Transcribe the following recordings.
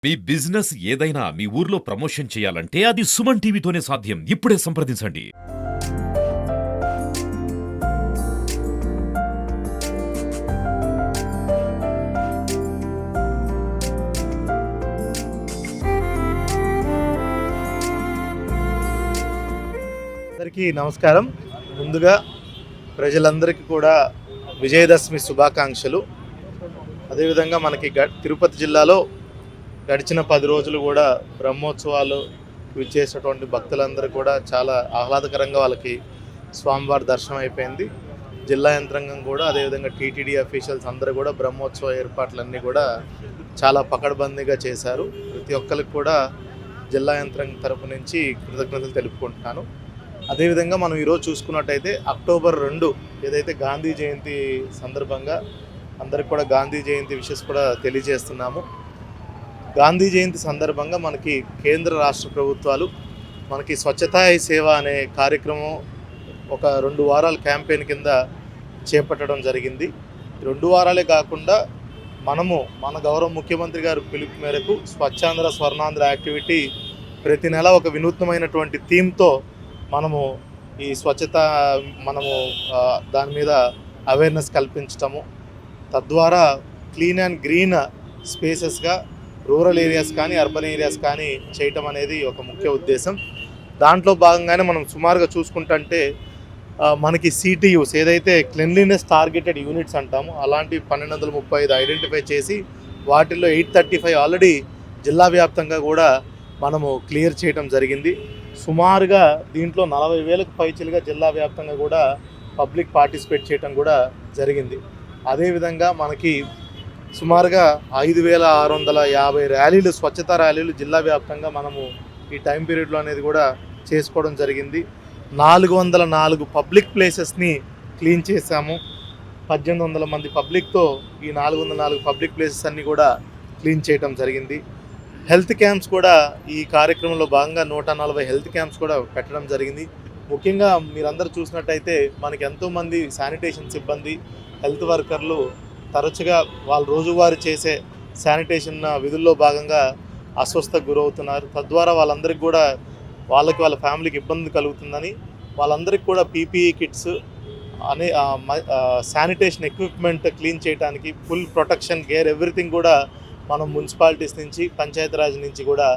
మీ business ఏదైనా మీ ఊర్లో promotion చేయాలంటే అది సుమన్ టీవీతోనే సాధ్యం. ఇప్పుడే సంప్రదించండి. అందరికీ నమస్కారం. ముందుగా ప్రజలందరికీ కూడా విజయదశమి శుభాకాంక్షలు. అదేవిధంగా మనకి తిరుపతి జిల్లాలో గడిచిన 10 రోజులు కూడా బ్రహ్మోత్సవాలు విచ్చేసినటువంటి భక్తులందరూ కూడా చాలా ఆహ్లాదకరంగా వాళ్ళకి స్వామివారి దర్శనం అయిపోయింది. జిల్లా యంత్రాంగం కూడా అదేవిధంగా టీటీడీ అఫీషియల్స్ అందరూ కూడా బ్రహ్మోత్సవ ఏర్పాట్లన్నీ కూడా చాలా పకడ్బందీగా చేశారు. ప్రతి ఒక్కరికి కూడా జిల్లా యంత్రాంగం తరపు నుంచి కృతజ్ఞతలు తెలుపుకుంటున్నాను. అదేవిధంగా మనం ఈరోజు చూసుకున్నట్టయితే అక్టోబర్ 2 ఏదైతే గాంధీ జయంతి సందర్భంగా అందరికి కూడా గాంధీ జయంతి విషెస్ కూడా తెలియజేస్తున్నాము. గాంధీ జయంతి సందర్భంగా మనకి కేంద్ర రాష్ట్ర ప్రభుత్వాలు మనకి స్వచ్ఛతా హీ సేవ అనే కార్యక్రమం ఒక 2 వారాల క్యాంపెయిన్ కింద చేపట్టడం జరిగింది. 2 వారాలే కాకుండా మన గౌరవ ముఖ్యమంత్రి గారి పిలుపు మేరకు స్వచ్ఛాంధ్ర స్వర్ణాంధ్ర యాక్టివిటీ ప్రతి నెల ఒక వినూత్నమైనటువంటి థీమ్తో మనము ఈ స్వచ్ఛత దాని మీద అవేర్నెస్ కల్పించటము, తద్వారా క్లీన్ అండ్ గ్రీన్ స్పేసెస్గా రూరల్ ఏరియాస్ కానీ అర్బన్ ఏరియాస్ కానీ చేయటం అనేది ఒక ముఖ్య ఉద్దేశం. దాంట్లో భాగంగానే మనం సుమారుగా చూసుకుంటుంటే మనకి సిటీయూస్ ఏదైతే క్లెన్లీనెస్ టార్గెటెడ్ యూనిట్స్ అంటామో అలాంటి 1235 ఐడెంటిఫై చేసి వాటిల్లో 835 ఆల్రెడీ జిల్లా వ్యాప్తంగా కూడా మనము క్లియర్ చేయడం జరిగింది. సుమారుగా దీంట్లో 40,000కు పైచిలుగా జిల్లా వ్యాప్తంగా కూడా పబ్లిక్ పార్టిసిపేట్ చేయడం కూడా జరిగింది. అదేవిధంగా మనకి సుమారుగా 5,650 ర్యాలీలు స్వచ్ఛతా ర్యాలీలు జిల్లా వ్యాప్తంగా మనము ఈ టైం పీరియడ్లో అనేది కూడా చేసుకోవడం జరిగింది. 404 పబ్లిక్ ప్లేసెస్ని క్లీన్ చేశాము. 1800 మంది పబ్లిక్తో ఈ 404 పబ్లిక్ ప్లేసెస్ అన్నీ కూడా క్లీన్ చేయడం జరిగింది. హెల్త్ క్యాంప్స్ కూడా ఈ కార్యక్రమంలో భాగంగా 140 హెల్త్ క్యాంప్స్ కూడా పెట్టడం జరిగింది. ముఖ్యంగా మీరందరూ చూసినట్టయితే మనకి ఎంతోమంది శానిటేషన్ సిబ్బంది హెల్త్ వర్కర్లు తరచుగా వాళ్ళు రోజువారీ చేసే శానిటేషన్ విధుల్లో భాగంగా అస్వస్థకు గురవుతున్నారు. తద్వారా వాళ్ళందరికీ కూడా వాళ్ళ ఫ్యామిలీకి ఇబ్బంది కలుగుతుందని వాళ్ళందరికీ కూడా పీపీఈ కిట్స్ అనే శానిటేషన్ ఎక్విప్మెంట్ క్లీన్ చేయడానికి ఫుల్ ప్రొటెక్షన్ గేర్ ఎవ్రీథింగ్ కూడా మనం మున్సిపాలిటీస్ నుంచి పంచాయతీరాజ్ నుంచి కూడా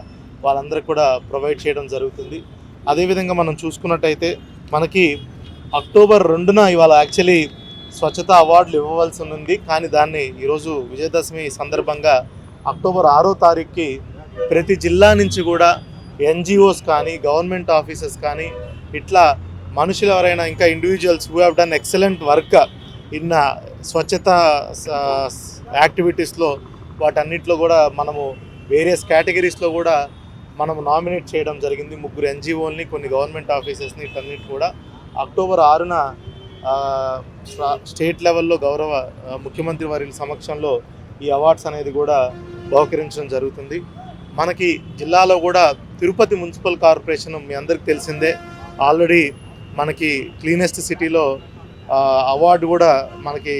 వాళ్ళందరికీ కూడా ప్రొవైడ్ చేయడం జరుగుతుంది. అదేవిధంగా మనం చూసుకున్నట్టయితే మనకి అక్టోబర్ 2న ఇవాళ యాక్చువల్లీ స్వచ్ఛతా అవార్డులు ఇవ్వవలసి ఉంది. కానీ దాన్ని ఈరోజు విజయదశమి సందర్భంగా అక్టోబర్ 6వ తారీఖుకి ప్రతి జిల్లా నుంచి కూడా ఎన్జిఓస్ కానీ గవర్నమెంట్ ఆఫీసెస్ కానీ ఇట్లా మనుషులు ఎవరైనా ఇంకా individuals who have done excellent work in swachhata యాక్టివిటీస్లో వాటన్నిటిలో కూడా మనము వేరియస్ కేటగిరీస్లో కూడా మనము నామినేట్ చేయడం జరిగింది. 3 ఎన్జిఓల్ని, కొన్ని గవర్నమెంట్ ఆఫీసెస్ని, ఇటన్నిటి కూడా అక్టోబర్ 6న స్టేట్ లెవెల్లో గౌరవ ముఖ్యమంత్రి వారి సమక్షంలో ఈ అవార్డ్స్ అనేది కూడా బహుకరించడం జరుగుతుంది. మనకి జిల్లాలో కూడా తిరుపతి మున్సిపల్ కార్పొరేషన్ మీ అందరికీ తెలిసిందే, ఆల్రెడీ మనకి క్లీనెస్ట్ సిటీలో అవార్డు కూడా మనకి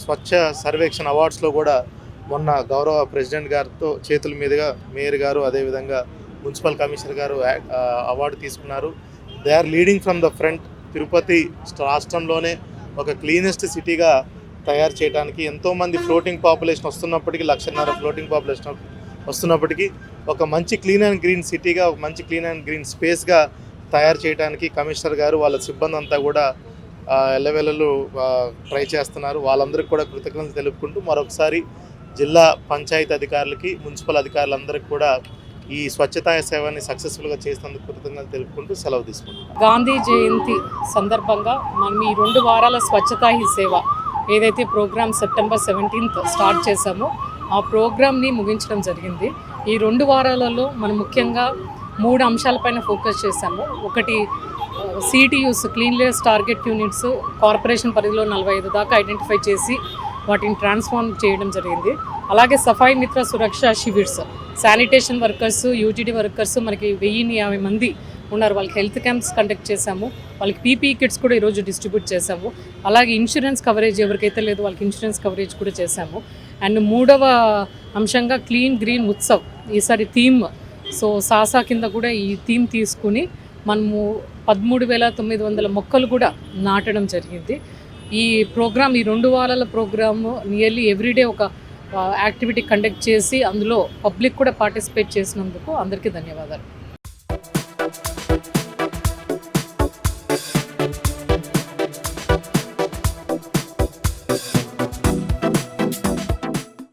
స్వచ్ఛ సర్వేక్షణ అవార్డ్స్లో కూడా మొన్న గౌరవ ప్రెసిడెంట్ గారితో చేతుల మీదుగా మేయర్ గారు అదేవిధంగా మున్సిపల్ కమిషనర్ గారు అవార్డు తీసుకున్నారు. They are leading from the front. Tirupati రాష్ట్రంలోనే ఒక క్లీనెస్ట్ సిటీగా తయారు చేయడానికి ఎంతోమంది ఫ్లోటింగ్ పాపులేషన్ వస్తున్నప్పటికీ 1,50,000 ఫ్లోటింగ్ పాపులేషన్ వస్తున్నప్పటికీ ఒక మంచి క్లీన్ అండ్ గ్రీన్ సిటీగా, ఒక మంచి క్లీన్ అండ్ గ్రీన్ స్పేస్గా తయారు చేయడానికి కమిషనర్ గారు వాళ్ళ సిబ్బంది అంతా కూడా ఎల్లవెల్లలు ట్రై చేస్తున్నారు. వాళ్ళందరికీ కూడా కృతజ్ఞతలు తెలుపుకుంటూ మరొకసారి జిల్లా పంచాయతీ అధికారులకి, మున్సిపల్ అధికారులందరికీ కూడా ఈ స్వచ్ఛతా సేవని సక్సెస్ఫుల్గా చేసినందుకు కృతజ్ఞతలు తెలుపుకుంటూ సెలవు తీసుకుంటాం. గాంధీ జయంతి సందర్భంగా మనం ఈ 2 వారాల స్వచ్ఛతా హీ సేవ ఏదైతే ప్రోగ్రామ్ సెప్టెంబర్ 17th స్టార్ట్ చేశామో ఆ ప్రోగ్రామ్ని ముగించడం జరిగింది. ఈ 2 వారాలలో మనం ముఖ్యంగా 3 అంశాలపైన ఫోకస్ చేశాము. ఒకటి సిటీయూస్ క్లీన్లెస్ టార్గెట్ యూనిట్స్ కార్పొరేషన్ పరిధిలో 45 దాకా ఐడెంటిఫై చేసి వాటిని ట్రాన్స్ఫార్మ్ చేయడం జరిగింది. అలాగే సఫాయి మిత్ర సురక్ష శిబిర్స్ శానిటేషన్ వర్కర్స్, యూటీడీ వర్కర్స్ మనకి 1050 మంది ఉన్నారు. వాళ్ళకి హెల్త్ క్యాంప్స్ కండక్ట్ చేశాము. వాళ్ళకి పీపీఈ కిట్స్ కూడా ఈరోజు డిస్ట్రిబ్యూట్ చేశాము. అలాగే ఇన్సూరెన్స్ కవరేజ్ ఎవరికైతే లేదో వాళ్ళకి ఇన్సూరెన్స్ కవరేజ్ కూడా చేశాము. అండ్ మూడవ అంశంగా క్లీన్ గ్రీన్ ఉత్సవ్ ఈసారి థీమ్. సో సాసా కింద కూడా ఈ థీమ్ తీసుకుని మనము 13,900 మొక్కలు కూడా నాటడం జరిగింది. ఈ ప్రోగ్రామ్, ఈ 2 వారాల ప్రోగ్రాము నియర్లీ ఎవ్రీడే ఒక యాక్టివిటీ కండక్ట్ చేసి అందులో పబ్లిక్ కూడా పార్టిసిపేట్ చేసినందుకు అందరికీ ధన్యవాదాలు.